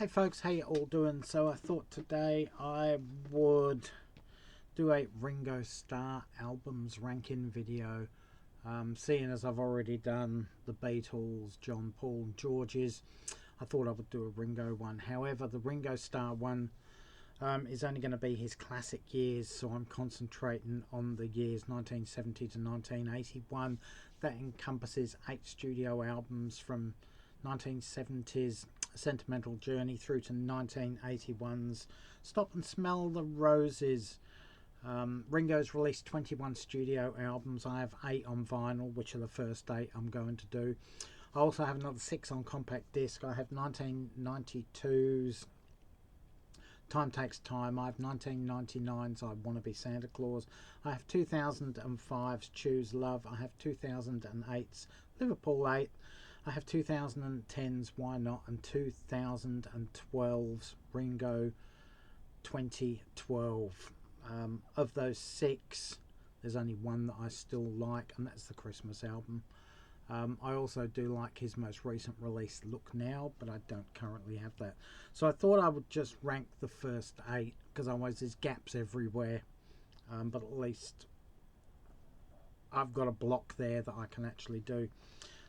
Hey folks, how you all doing? So I thought today I would do a Ringo Starr albums ranking video. Seeing as I've already done the Beatles, John, Paul and George's, I thought I would do a Ringo one. However, the Ringo Starr one is only going to be his classic years, so I'm concentrating on the years 1970 to 1981. That encompasses 8 studio albums from 1970s Sentimental Journey through to 1981's Stop and Smell the Roses. Ringo's released 21 studio albums. I have 8 on vinyl, which are the first 8 I'm going to do. I also have another 6 on compact disc. I have 1992's Time Takes Time. I have 1999's I Want to Be Santa Claus. I have 2005's Choose Love. I have 2008's Liverpool 8. I have 2010's Why Not and 2012's Ringo 2012. Of those 6, there's only one that I still like, and that's the Christmas album. I also do like his most recent release, Look Now, but I don't currently have that. So I thought I would just rank the first 8, because otherwise there's gaps everywhere. But at least I've got a block there that I can actually do.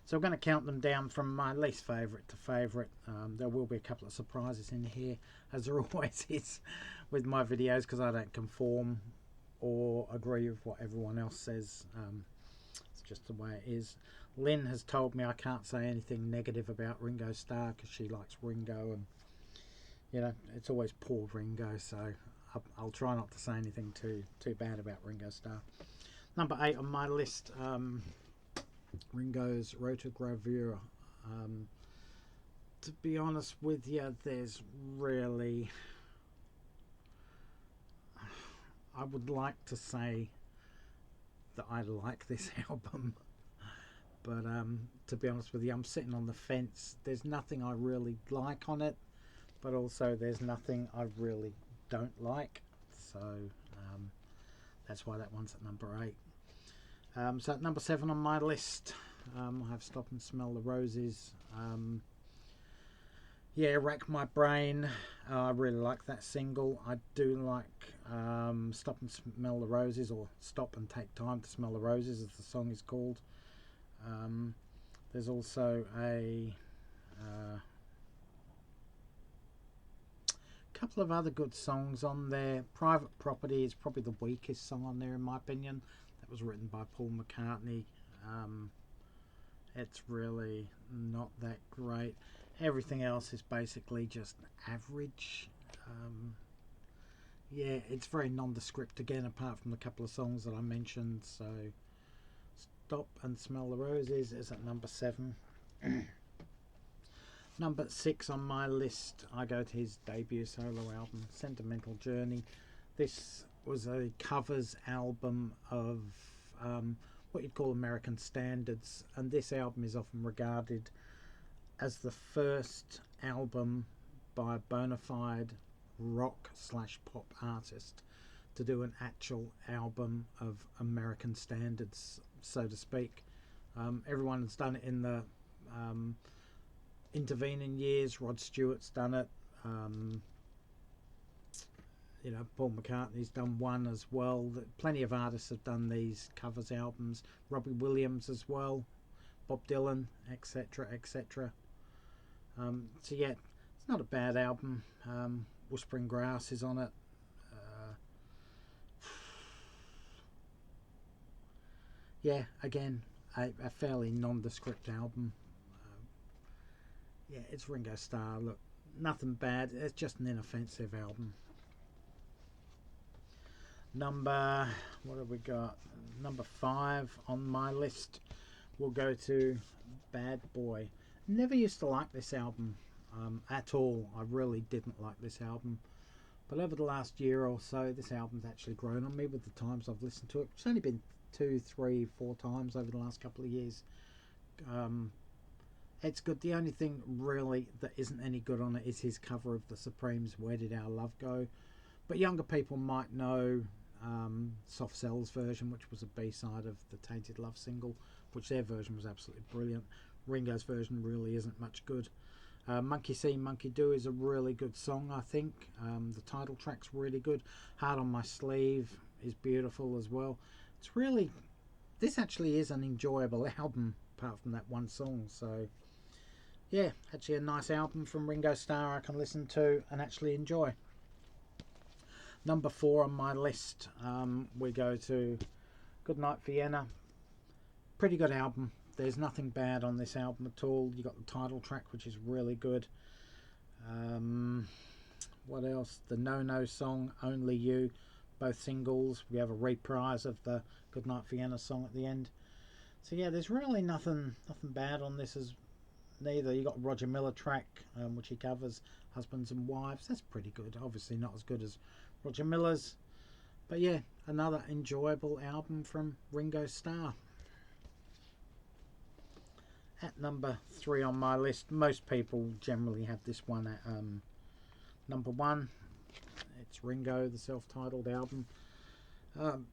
So I'm going to count them down from my least favourite to favourite. There will be a couple of surprises in here, as there always is with my videos, because I don't conform or agree with what everyone else says. It's just the way it is. Lynn has told me I can't say anything negative about Ringo Starr because she likes Ringo, and you know, it's always poor Ringo, so I'll try not to say anything too bad about Ringo Starr. Number 8 on my list, Ringo's Rotogravure. To be honest with you, there's really, I would like to say that I like this album, but to be honest with you, I'm sitting on the fence. There's nothing I really like on it, but also there's nothing I really don't like, so that's why that one's at number 8. So at number 7 on my list, I have Stop and Smell the Roses. Yeah, Rack My Brain. I really like that single. I do like Stop and Smell the Roses, or Stop and Take Time to Smell the Roses, as the song is called. There's also a couple of other good songs on there. Private Property is probably the weakest song on there in my opinion. That was written by Paul McCartney. It's really not that great. Everything else is basically just average. Yeah, it's very nondescript again, apart from the couple of songs that I mentioned. So Stop and Smell the Roses is at number 7. Number 6 on my list, I go to his debut solo album, Sentimental Journey. This was a covers album of what you'd call American standards, and this album is often regarded as the first album by a bona fide rock/pop artist to do an actual album of American standards, so to speak. Everyone's done it in the intervening years. Rod Stewart's done it. You know, Paul McCartney's done one as well. Plenty of artists have done these covers albums. Robbie Williams as well, Bob Dylan, etc., etc. So yeah, it's not a bad album. Whispering Grass is on it. Yeah, again, a fairly nondescript album. Yeah, it's Ringo Starr. Look, nothing bad. It's just an inoffensive album. What have we got? Number 5 on my list, we'll go to Bad Boy. Never used to like this album at all. I really didn't like this album. But over the last year or so, this album's actually grown on me with the times I've listened to it. It's only been 2, 3, 4 times over the last couple of years. It's good. The only thing really that isn't any good on it is his cover of the Supremes' Where Did Our Love Go? But younger people might know Soft Cell's version, which was a B-side of the Tainted Love single, which their version was absolutely brilliant. Ringo's version really isn't much good. Monkey See, Monkey Do is a really good song, I think. The title track's really good. Heart on My Sleeve is beautiful as well. It's really, this actually is an enjoyable album, apart from that one song. So, yeah, actually a nice album from Ringo Starr I can listen to and actually enjoy. Number 4 on my list, we go to Goodnight Vienna. Pretty good album. There's nothing bad on this album at all. You got the title track, which is really good. What else? The No No song, Only You, both singles. We have a reprise of the Goodnight Vienna song at the end. So yeah, there's really nothing bad on this as neither. You got Roger Miller track, which he covers, Husbands and Wives. That's pretty good. Obviously not as good as Roger Miller's, but yeah, another enjoyable album from Ringo Starr. At number 3 on my list, most people generally have this one at number 1. It's Ringo, the self-titled album. I'm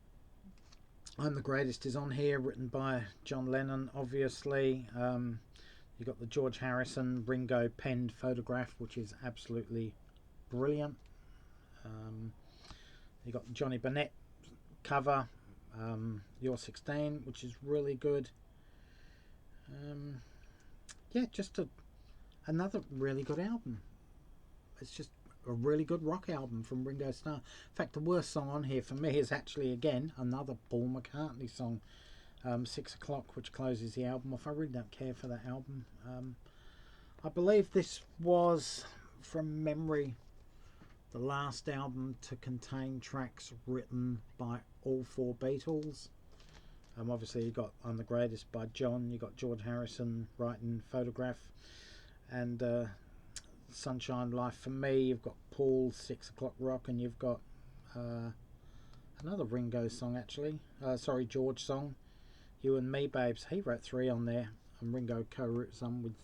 the Greatest is on here, written by John Lennon, obviously. You got the George Harrison, Ringo penned photograph, which is absolutely brilliant. You got the Johnny Bennett cover, You're 16, which is really good. Yeah, just another really good album. It's just a really good rock album from Ringo Starr. In fact, the worst song on here for me is actually, again, another Paul McCartney song, 6 O'Clock, which closes the album off. I really don't care for that album. I believe this was, from memory, the last album to contain tracks written by all 4 Beatles. Obviously you got I'm the Greatest by John, you got George Harrison writing Photograph, and Sunshine Life for me, you've got Paul's 6 O'Clock Rock, and you've got another Ringo song actually, George song, You and Me Babes. He wrote 3 on there, and Ringo co-wrote some with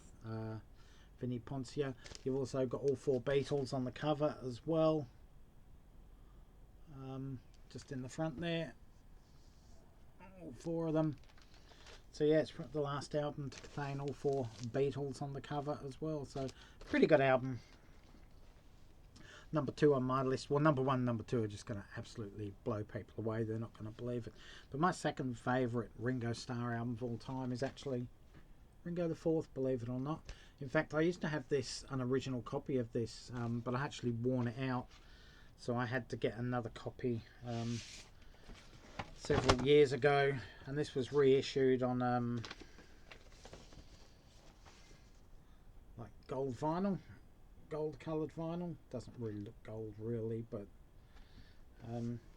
Vinnie Poncia. You've also got all 4 Beatles on the cover as well, just in the front there, all 4 of them. So yeah, it's the last album to contain all 4 Beatles on the cover as well, so pretty good album. Number 2 on my list, well, number 1 and number 2 are just going to absolutely blow people away. They're not going to believe it, but my second favourite Ringo Starr album of all time is actually Ringo the Fourth, believe it or not. In fact, I used to have an original copy of this, but I actually worn it out, so I had to get another copy several years ago, and this was reissued on like gold vinyl, gold coloured vinyl. Doesn't really look gold really, but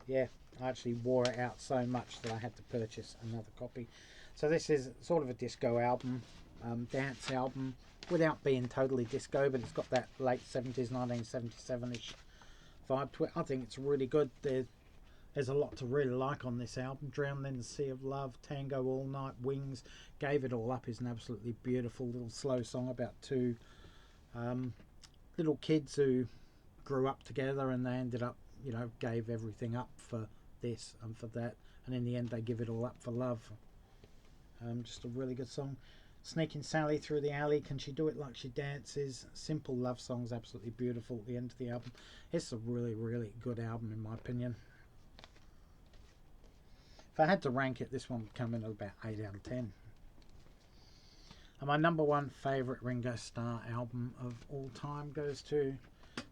yeah, I actually wore it out so much that I had to purchase another copy. So this is sort of a disco album, dance album, without being totally disco, but it's got that late 70s, 1977-ish vibe to it. I think it's really good. There's a lot to really like on this album. Drowned in the Sea of Love, Tango All Night, Wings, Gave It All Up is an absolutely beautiful little slow song about 2 little kids who grew up together, and they ended up, gave everything up for this and for that, and in the end they give it all up for love. Just a really good song. Sneaking Sally Through the Alley, Can She Do It Like She Dances? Simple love songs, absolutely beautiful at the end of the album. It's a really, really good album in my opinion. If I had to rank it, this one would come in at about 8 out of 10. And my number 1 favourite Ringo Starr album of all time goes to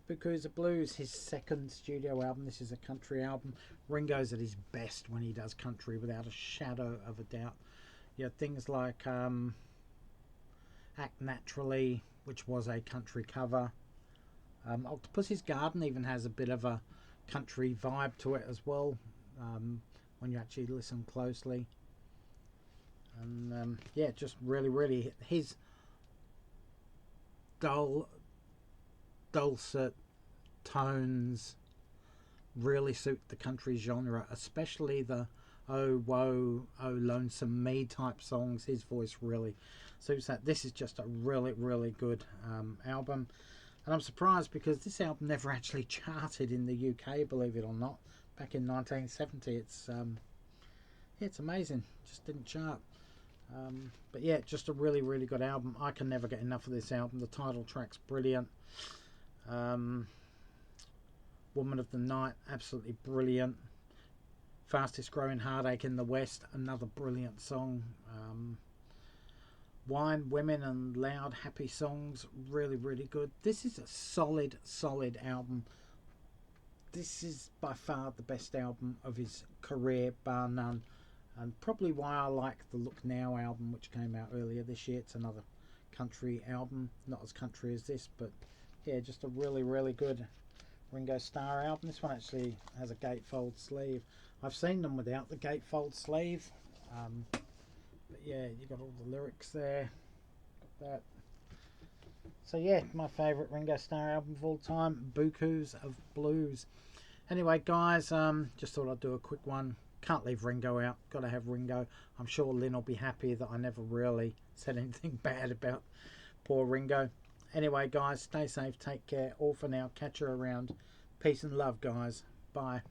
Because of Blues, his second studio album. This is a country album. Ringo's at his best when he does country, without a shadow of a doubt. You know, things like Act Naturally, which was a country cover. Octopus's Garden even has a bit of a country vibe to it as well, when you actually listen closely. And yeah, just really, really, his dulcet tones really suit the country genre, especially the Oh Woe, Oh Lonesome Me type songs. His voice really suits that. This is just a really, really good album, and I'm surprised because this album never actually charted in the UK, believe it or not, back in 1970. It's amazing, just didn't chart. But yeah, just a really, really good album. I can never get enough of this album. The title track's brilliant. Woman of the Night, absolutely brilliant. Fastest Growing Heartache in the West, another brilliant song. Wine, Women and Loud Happy Songs, really, really good. This is a solid, solid album. This is by far the best album of his career, bar none. And probably why I like the Look Now album, which came out earlier this year. It's another country album, not as country as this, but yeah, just a really, really good Ringo Starr album. This one actually has a gatefold sleeve. I've seen them without the gatefold sleeve, but yeah, you got all the lyrics there. Got that. So yeah, my favourite Ringo Starr album of all time, Bukus of Blues. Anyway, guys, just thought I'd do a quick one. Can't leave Ringo out. Got to have Ringo. I'm sure Lynn will be happy that I never really said anything bad about poor Ringo. Anyway, guys, stay safe. Take care. All for now. Catch you around. Peace and love, guys. Bye.